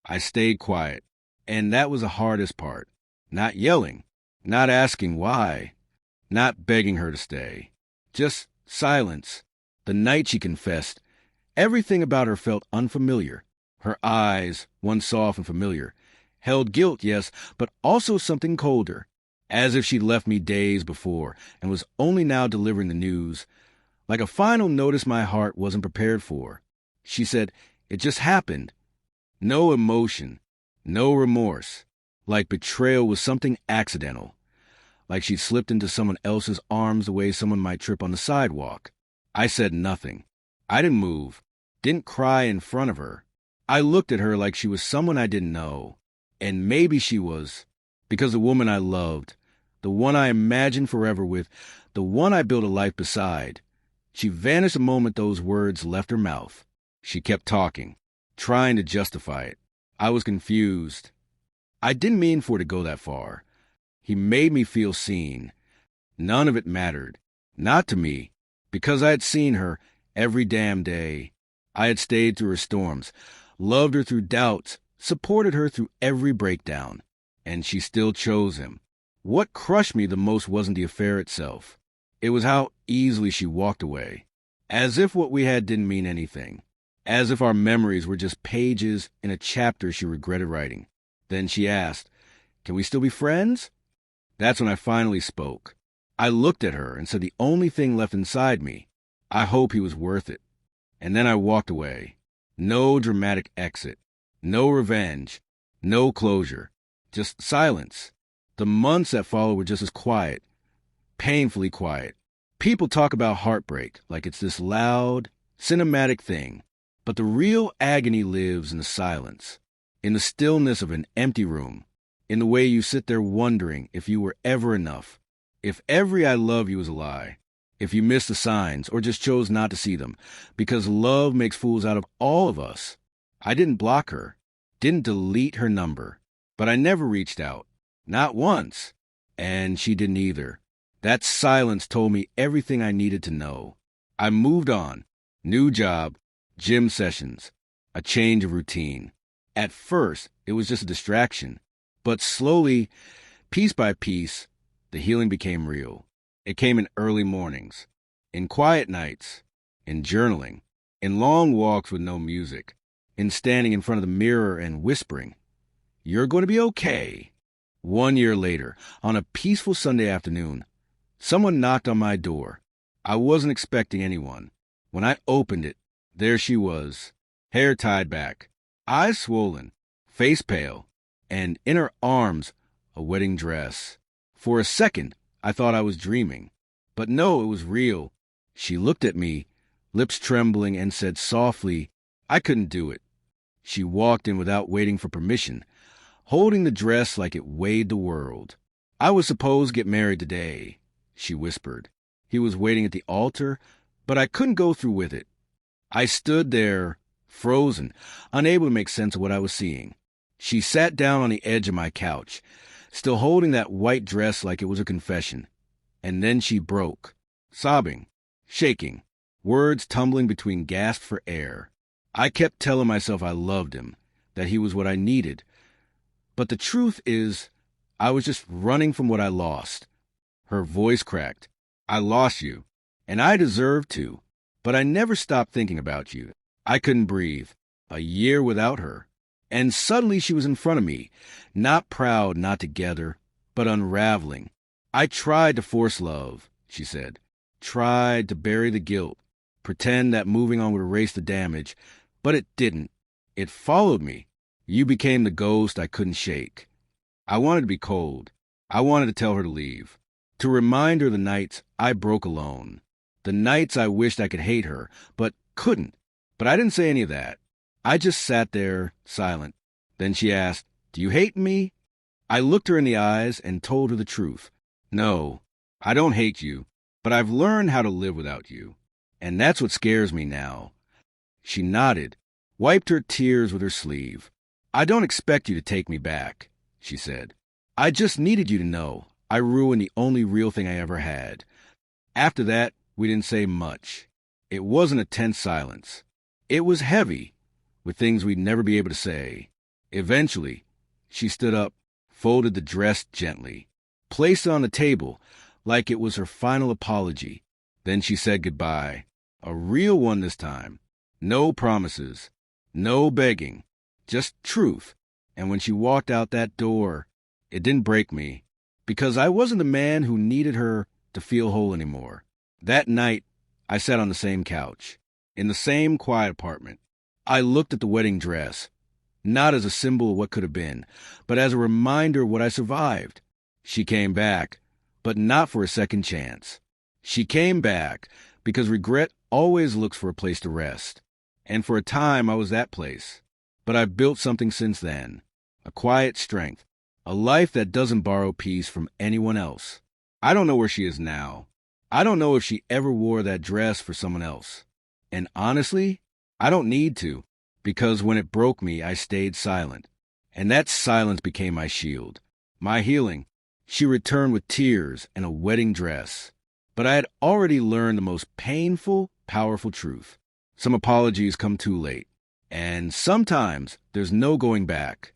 I stayed quiet, and that was the hardest part. Not yelling, not asking why, not begging her to stay. Just silence. The night she confessed, everything about her felt unfamiliar. Her eyes, once soft and familiar, held guilt, yes, but also something colder, as if she'd left me days before and was only now delivering the news, like a final notice my heart wasn't prepared for. She said, "It just happened." No emotion, no remorse, like betrayal was something accidental, like she'd slipped into someone else's arms the way someone might trip on the sidewalk. I said nothing. I didn't move, didn't cry in front of her. I looked at her like she was someone I didn't know. And maybe she was, because the woman I loved, the one I imagined forever with, the one I built a life beside. She vanished the moment those words left her mouth. She kept talking, trying to justify it. I was confused. I didn't mean for it to go that far. He made me feel seen. None of it mattered. Not to me, because I had seen her every damn day. I had stayed through her storms, loved her through doubts, supported her through every breakdown. And she still chose him. What crushed me the most wasn't the affair itself. It was how easily she walked away, as if what we had didn't mean anything, as if our memories were just pages in a chapter she regretted writing. Then she asked, "Can we still be friends?" That's when I finally spoke. I looked at her and said the only thing left inside me, "I hope he was worth it." And then I walked away. No dramatic exit, no revenge, no closure, just silence. The months that followed were just as quiet, painfully quiet. People talk about heartbreak like it's this loud, cinematic thing, but the real agony lives in the silence, in the stillness of an empty room, in the way you sit there wondering if you were ever enough, if every "I love you" is a lie, if you missed the signs or just chose not to see them, because love makes fools out of all of us. I didn't block her, didn't delete her number, but I never reached out, not once, and she didn't either. That silence told me everything I needed to know. I moved on. New job, gym sessions, a change of routine. At first, it was just a distraction, but slowly, piece by piece, the healing became real. It came in early mornings, in quiet nights, in journaling, in long walks with no music, in standing in front of the mirror and whispering, "You're going to be okay." 1 year later, on a peaceful Sunday afternoon, someone knocked on my door. I wasn't expecting anyone. When I opened it, there she was, hair tied back, eyes swollen, face pale, and in her arms, a wedding dress. For a second, I thought I was dreaming. But no, it was real. She looked at me, lips trembling, and said softly, "I couldn't do it." She walked in without waiting for permission, holding the dress like it weighed the world. "I was supposed to get married today," she whispered. He was waiting at the altar, but I couldn't go through with it. I stood there, frozen, unable to make sense of what I was seeing. She sat down on the edge of my couch, still holding that white dress like it was a confession. And then she broke, sobbing, shaking, words tumbling between gasps for air. I kept telling myself I loved him, that he was what I needed. But the truth is, I was just running from what I lost. Her voice cracked. "I lost you, and I deserved to, but I never stopped thinking about you." I couldn't breathe. A year without her. And suddenly she was in front of me, not proud, not together, but unraveling. "I tried to force love," she said. "Tried to bury the guilt, pretend that moving on would erase the damage, but it didn't. It followed me. You became the ghost I couldn't shake." I wanted to be cold. I wanted to tell her to leave, to remind her the nights I broke alone, the nights I wished I could hate her, but couldn't. But I didn't say any of that. I just sat there, silent. Then she asked, "Do you hate me?" I looked her in the eyes and told her the truth. "No, I don't hate you, but I've learned how to live without you. And that's what scares me now." She nodded, wiped her tears with her sleeve. "I don't expect you to take me back," she said. "I just needed you to know I ruined the only real thing I ever had." After that, we didn't say much. It wasn't a tense silence. It was heavy, with things we'd never be able to say. Eventually, she stood up, folded the dress gently, placed it on the table like it was her final apology. Then she said goodbye. A real one this time. No promises, no begging, just truth. And when she walked out that door, it didn't break me, because I wasn't the man who needed her to feel whole anymore. That night, I sat on the same couch, in the same quiet apartment. I looked at the wedding dress, not as a symbol of what could have been, but as a reminder of what I survived. She came back, but not for a second chance. She came back because regret always looks for a place to rest. And for a time, I was that place. But I've built something since then. A quiet strength. A life that doesn't borrow peace from anyone else. I don't know where she is now. I don't know if she ever wore that dress for someone else. And honestly, I don't need to, because when it broke me, I stayed silent. And that silence became my shield, my healing. She returned with tears and a wedding dress. But I had already learned the most painful, powerful truth. Some apologies come too late. And sometimes there's no going back.